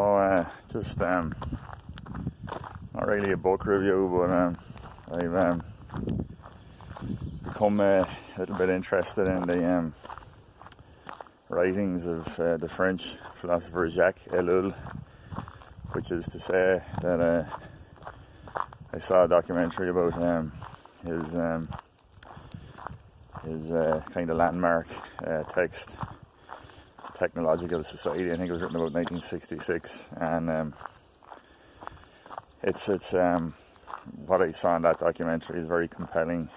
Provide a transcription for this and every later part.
So, just not really a book review, but I've become a little bit interested in the writings of the French philosopher Jacques Ellul, which is to say that I saw a documentary about his kind of landmark text, Technological Society. I think it was written about 1966, and it's what I saw in that documentary is very compelling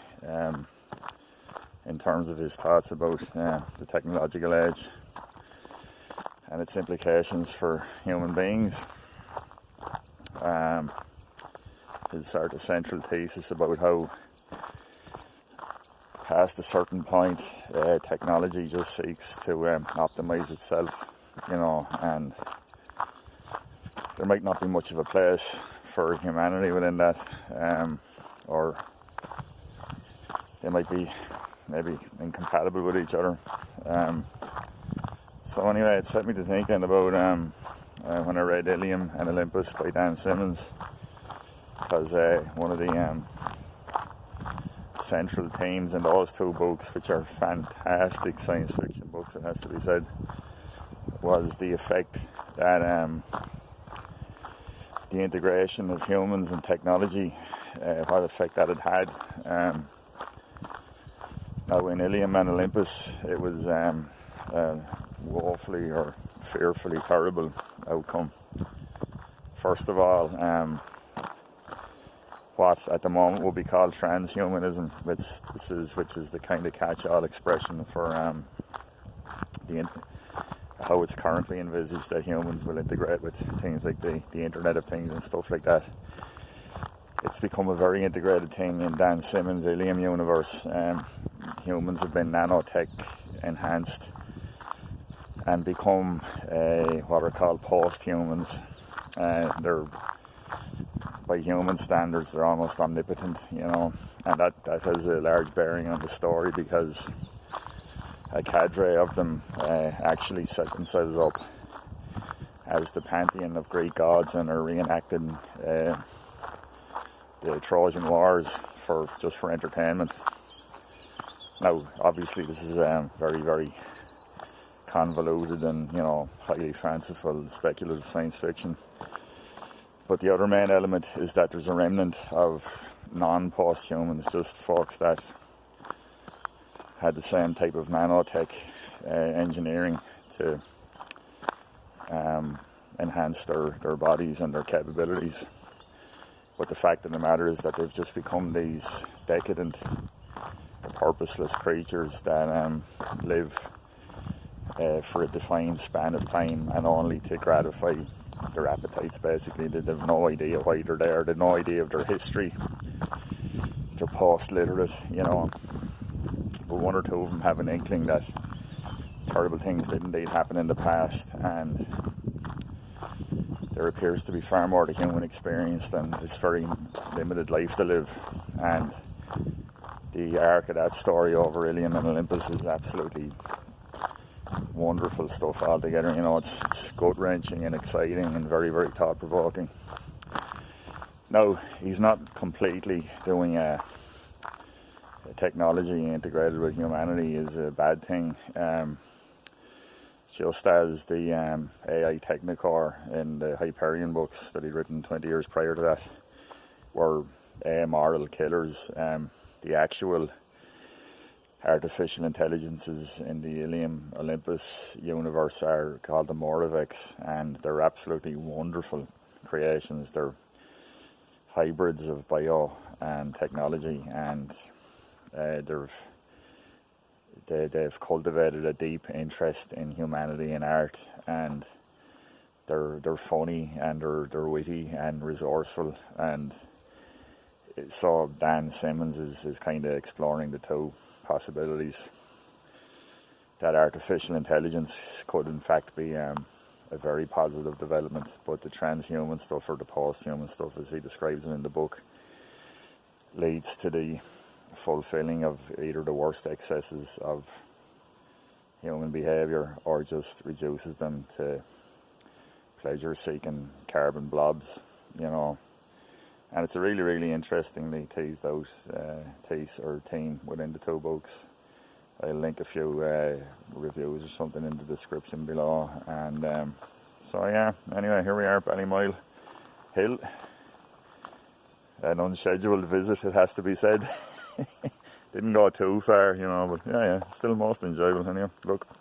in terms of his thoughts about the technological age and its implications for human beings. His sort of central thesis about how past a certain point technology just seeks to optimize itself, and there might not be much of a place for humanity within that, or they might be maybe incompatible with each other. So anyway, it set me to thinking about when I read Ilium and Olympos by Dan Simmons, because one of the central themes in those two books, which are fantastic science fiction books, it has to be said, was the effect that the integration of humans and technology, what effect that had. Now in Ilium and Olympos, it was a woefully or fearfully terrible outcome. First of all, what at the moment will be called transhumanism, which is the kind of catch-all expression for how it's currently envisaged that humans will integrate with things like the Internet of Things and stuff like that. It's become a very integrated thing in Dan Simmons' Ilium universe. Humans have been nanotech enhanced and become what are called post-humans. They're, by human standards, they're almost omnipotent, and that has a large bearing on the story, because a cadre of them actually set themselves up as the pantheon of Greek gods and are reenacting the Trojan Wars for entertainment. Now, obviously, this is very, very convoluted and highly fanciful, speculative science fiction. But the other main element is that there's a remnant of non-post-humans, just folks that had the same type of nanotech engineering to enhance their bodies and their capabilities. But the fact of the matter is that they've just become these decadent, purposeless creatures that live for a defined span of time and only to gratify their appetites, basically. They have no idea why they're there, they have no idea of their history, they're post-literate, but one or two of them have an inkling that terrible things did indeed happen in the past, and there appears to be far more to human experience than this very limited life to live. And the arc of that story over Ilium and Olympos is absolutely wonderful stuff altogether. It's gut-wrenching and exciting and very, very thought-provoking. Now, he's not completely doing a technology integrated with humanity is a bad thing. Just as the AI Technicore in the Hyperion books that he'd written 20 years prior to that were amoral killers, the actual artificial intelligences in the Ilium Olympos universe are called the moravecs, and they're absolutely wonderful creations. They're hybrids of bio and technology, and they've cultivated a deep interest in humanity and art, and they're funny and they're witty and resourceful, and so Dan Simmons is kind of exploring the two possibilities that artificial intelligence could in fact be a very positive development, but the transhuman stuff or the post-human stuff, as he describes it in the book, leads to the fulfilling of either the worst excesses of human behaviour or just reduces them to pleasure-seeking carbon blobs, you know. And it's a really, really interestingly teased out theme within the two books. I'll link a few reviews or something in the description below. And so yeah, anyway, here we are, Ballymile Hill. An unscheduled visit, it has to be said. Didn't go too far, you know, but yeah, still most enjoyable anyway. Look.